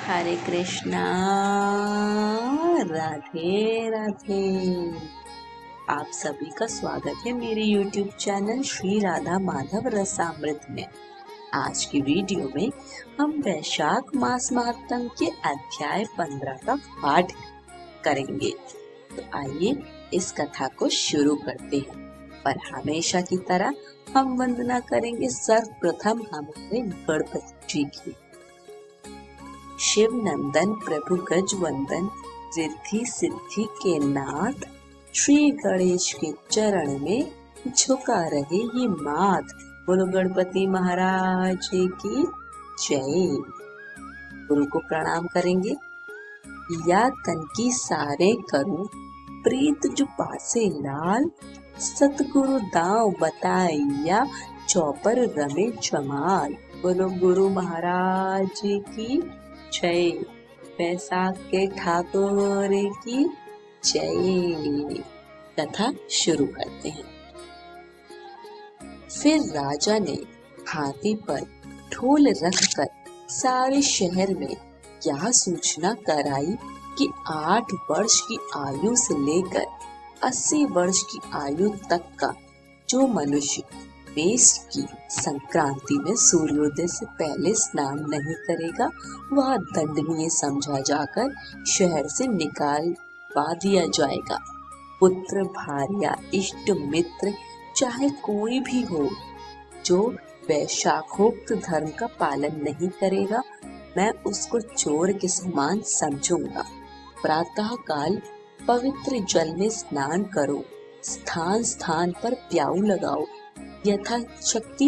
हरे कृष्णा। राधे राधे। आप सभी का स्वागत है मेरे YouTube चैनल श्री राधा माधव रसामृत में। आज की वीडियो में हम वैशाख मास महात्म के अध्याय 15 का पाठ करेंगे। तो आइए इस कथा को शुरू करते हैं। पर हमेशा की तरह हम वंदना करेंगे सर्वप्रथम हमारे गणपति जी की। शिव नंदन प्रभु गजवंदन रिद्धि सिद्धि के नाथ, श्री गणेश के चरण में झुका रहे ये माथ। बोलो गणपति महाराज की जय। गुरु को प्रणाम करेंगे। या तन की सारे करूं प्रीत जो पासे लाल, सतगुरु दाव बताइया चौपर रमे जमाल। बोलो गुरु महाराज की जय। वैशाख के ठाकुर की जय। कथा शुरू करते हैं। फिर राजा ने हाथी पर ढोल रखकर सारे शहर में यह सूचना कराई कि 8 वर्ष की आयु से लेकर 80 वर्ष की आयु तक का जो मनुष्य मेष की संक्रांति में सूर्योदय से पहले स्नान नहीं करेगा, वह दंडनीय समझा जाकर शहर से निकालवा दिया जाएगा। पुत्र, भार्या, इष्ट मित्र चाहे कोई भी हो, जो वैशाखोक्त धर्म का पालन नहीं करेगा, मैं उसको चोर के समान समझूंगा। प्रातः काल पवित्र जल में स्नान करो, स्थान स्थान पर प्याऊ लगाओ, यथाशक्ति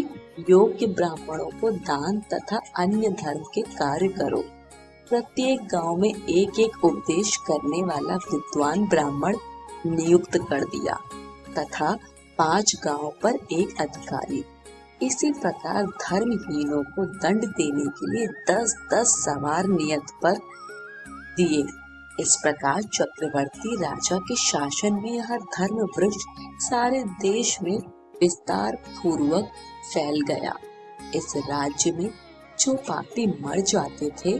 योग्य ब्राह्मणों को दान तथा अन्य धर्म के कार्य करो। प्रत्येक गांव में एक एक उपदेश करने वाला विद्वान ब्राह्मण नियुक्त कर दिया तथा 5 गांव पर एक अधिकारी। इसी प्रकार धर्महीनों को दंड देने के लिए 10-10 सवार नियत पर दिए। इस प्रकार चक्रवर्ती राजा के शासन में यह धर्म वृक्ष सारे देश में विस्तार पूर्वक फैल गया। इस राज्य में जो पापी मर जाते थे,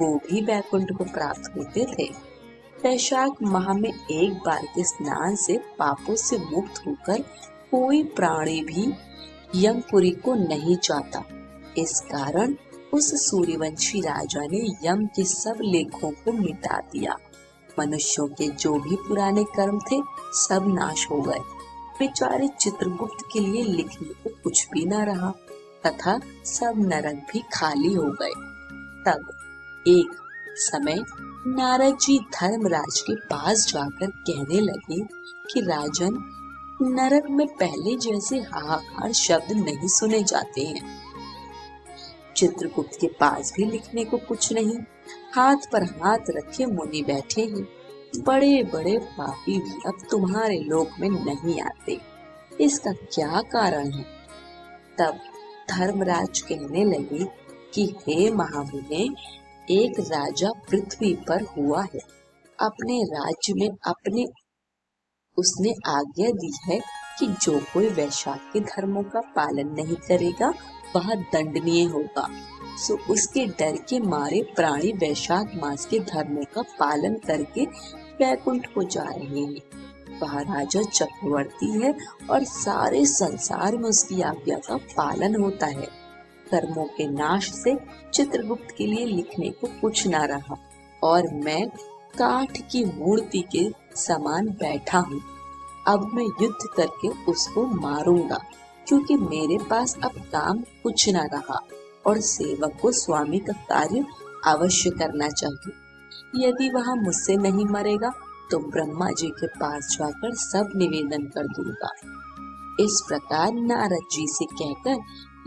वो भी वैकुंठ को प्राप्त होते थे। वैशाख माह में एक बार के स्नान से पापों से मुक्त होकर कोई प्राणी भी यमपुरी को नहीं जाता। इस कारण उस सूर्यवंशी राजा ने यम के सब लेखों को मिटा दिया। मनुष्यों के जो भी पुराने कर्म थे, सब नाश हो गए। बेचारे चित्रगुप्त के लिए लिखने को कुछ भी न रहा तथा सब नरक भी खाली हो गए। तब एक समय नारद जी धर्मराज के पास जाकर कहने लगे कि राजन, नरक में पहले जैसे हाहाकार शब्द नहीं सुने जाते हैं। चित्रगुप्त के पास भी लिखने को कुछ नहीं। हाथ पर हाथ रखे मुनि बैठे हैं। बड़े बड़े पापी भी अब तुम्हारे लोक में नहीं आते। इसका क्या कारण है? तब धर्मराज कहने लगे कि हे महामुने, एक राजा पृथ्वी पर हुआ है। अपने राज्य में उसने आज्ञा दी है कि जो कोई वैशाख के धर्मों का पालन नहीं करेगा, वह दंडनीय होगा। सो उसके डर के मारे प्राणी वैशाख मास के धर्मों का पालन करके वैकुंठ को जा रहे हैं। वह राजा चक्रवर्ती है और सारे संसार में उसकी आज्ञा का पालन होता है। कर्मों के नाश से चित्रगुप्त के लिए लिखने को कुछ ना रहा और मैं काठ की मूर्ति के समान बैठा हूँ। अब मैं युद्ध करके उसको मारूंगा, क्योंकि मेरे पास अब काम कुछ ना रहा और सेवक को स्वामी का कार्य अवश्य करना चाहिए। यदि वह मुझसे नहीं मरेगा तो ब्रह्मा जी के पास जाकर सब निवेदन कर दूंगा। इस प्रकार नारद जी से कहकर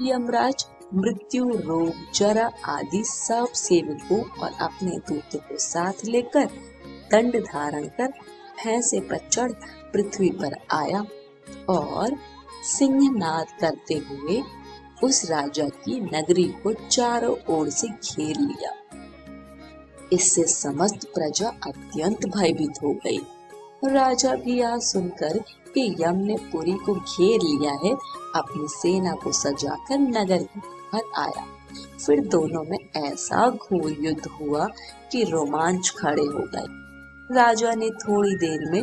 यमराज मृत्यु, रोग, जरा आदि सब सेवकों और अपने दूतों को साथ लेकर दंड धारण कर भैंसे पर चढ़ पृथ्वी पर आया और सिंहनाद करते हुए उस राजा की नगरी को चारों ओर से घेर लिया। इससे समस्त प्रजा अत्यंत भयभीत हो गई। राजा भी यह सुनकर कि यम ने पुरी को घेर लिया है, अपनी सेना को सजाकर नगर के बाहर आया फिर दोनों में ऐसा घोर युद्ध हुआ कि रोमांच खड़े हो गए। राजा ने थोड़ी देर में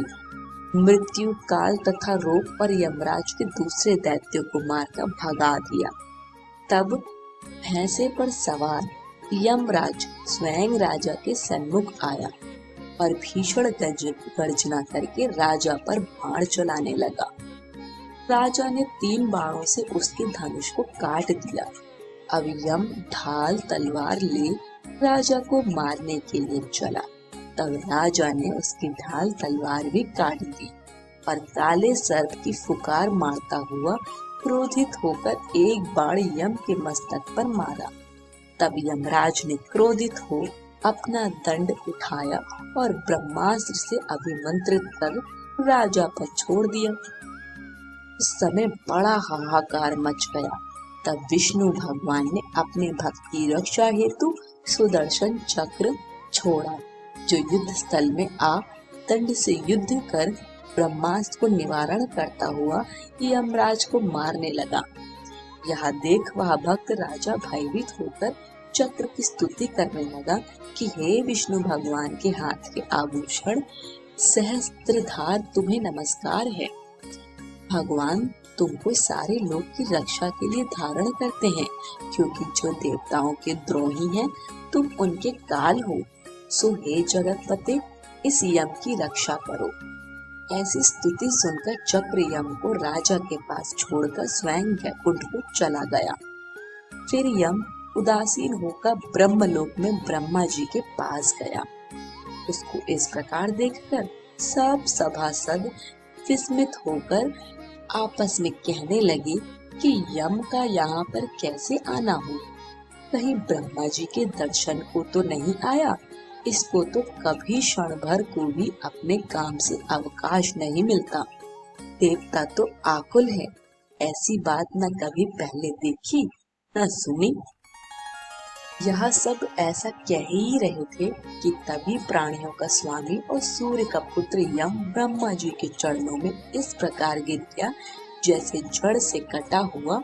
मृत्यु, काल तथा रोग और यमराज के दूसरे दैत्यों को मारकर भगा दिया। तब भैंसे पर सवार यमराज स्वयं राजा के सन्मुख आया और भीषण गर्जना करके राजा पर बाण चलाने लगा। राजा ने 3 बाणों से उसके धनुष को काट दिया। अब यम ढाल तलवार ले राजा को मारने के लिए चला। तब राजा ने उसकी ढाल तलवार भी काट दी और काले सर्प की फुकार मारता हुआ क्रोधित होकर एक बाण यम के मस्तक पर मारा। तब यमराज ने क्रोधित हो अपना दंड उठाया और ब्रह्मास्त्र से अभिमंत्रित कर राजा पर छोड़ दिया। उस समय बड़ा हाहाकार मच गया। तब विष्णु भगवान ने अपने भक्त की रक्षा हेतु सुदर्शन चक्र छोड़ा, जो युद्ध स्थल में आ दंड से युद्ध कर ब्रह्मास्त्र को निवारण करता हुआ यमराज को मारने लगा। यह देख वह भक्त राजा भयभीत होकर चक्र की स्तुति करने लगा कि हे विष्णु भगवान के हाथ के आभूषण सहस्त्रधार, तुम्हें नमस्कार है। भगवान तुमको सारे लोक की रक्षा के लिए धारण करते हैं, क्योंकि जो देवताओं के द्रोही हैं तुम उनके काल हो। सो हे जगतपते, इस यम की रक्षा करो। ऐसी स्तुति सुनकर चक्र यम को राजा के पास छोड़कर स्वयं वैकुंठ को चला गया। फिर यम उदासीन होकर ब्रह्मलोक में ब्रह्मा जी के पास गया। उसको इस प्रकार देखकर सब सभासद विस्मित होकर आपस में कहने लगे कि यम का यहाँ पर कैसे आना हो। कहीं ब्रह्मा जी के दर्शन को तो नहीं आया। इसको तो कभी क्षण भर को भी अपने काम से अवकाश नहीं मिलता। देवता तो आकुल है। ऐसी बात न कभी पहले देखी न सुनी। यह सब ऐसा कह ही रहे थे कि तभी प्राणियों का स्वामी और सूर्य का पुत्र यम ब्रह्मा जी के चरणों में इस प्रकार गिर गया, जैसे जड़ से कटा हुआ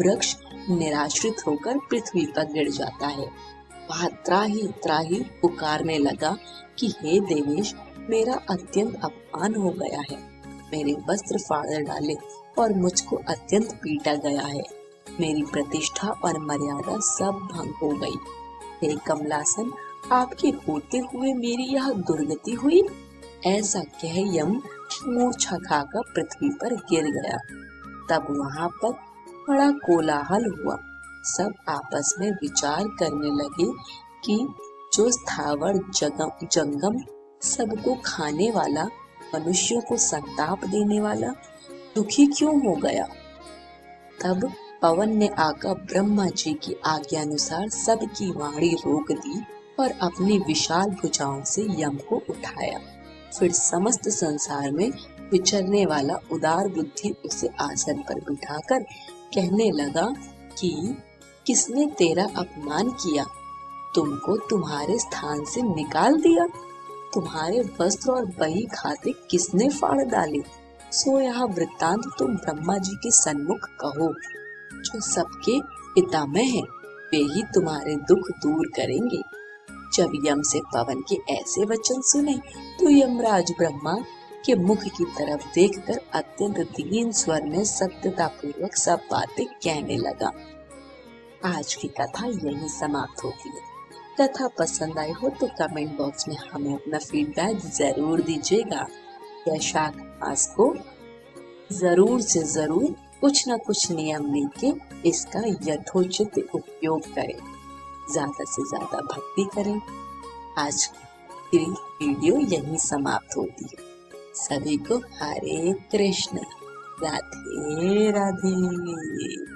वृक्ष निराश्रित होकर पृथ्वी पर गिर जाता है। वह त्राही त्राही पुकारने लगा कि हे देवेश, मेरा अत्यंत अपमान हो गया है। मेरे वस्त्र फाड़ डाले और मुझको अत्यंत पीटा गया है। मेरी प्रतिष्ठा और मर्यादा सब भंग हो गई। हे कमलासन, आपके होते हुए मेरी यह दुर्गति हुई। ऐसा कह यम मूर्छा खाकर पृथ्वी पर गिर गया। तब वहां पर बड़ा कोलाहल हुआ। सब आपस में विचार करने लगे कि जो स्थावर जंगम, सबको खाने वाला, मनुष्यों को संताप देने वाला, दुखी क्यों हो गया। तब पवन ने आकर ब्रह्मा जी की आज्ञानुसार सबकी वाणी रोक दी और अपनी विशाल भुजाओं से यम को उठाया। फिर समस्त संसार में विचरने वाला उदार बुद्धि उसे आसन पर बिठाकर कहने लगा कि किसने तेरा अपमान किया, तुमको तुम्हारे स्थान से निकाल दिया, तुम्हारे वस्त्र और बही खाते किसने फाड़ डाले। सो यह वृत्तांत तुम ब्रह्मा जी के सन्मुख कहो। जो सबके पितामह हैं, वे ही तुम्हारे दुख दूर करेंगे। जब यम से पवन के ऐसे वचन सुने तो यमराज ब्रह्मा के मुख की तरफ देखकर अत्यंत दीन स्वर में सत्यता पूर्वक सब बातें कहने लगा। आज की कथा यही समाप्त होती है। कथा पसंद आई हो तो कमेंट बॉक्स में हमें अपना फीडबैक जरूर दीजिएगा। वैशाख मास को जरूर से जरूर कुछ न कुछ नियम लेके इसका यथोचित उपयोग करें। ज्यादा से ज्यादा भक्ति करें। आज की वीडियो यहीं समाप्त होती है। सभी को हरे कृष्ण, राधे राधे।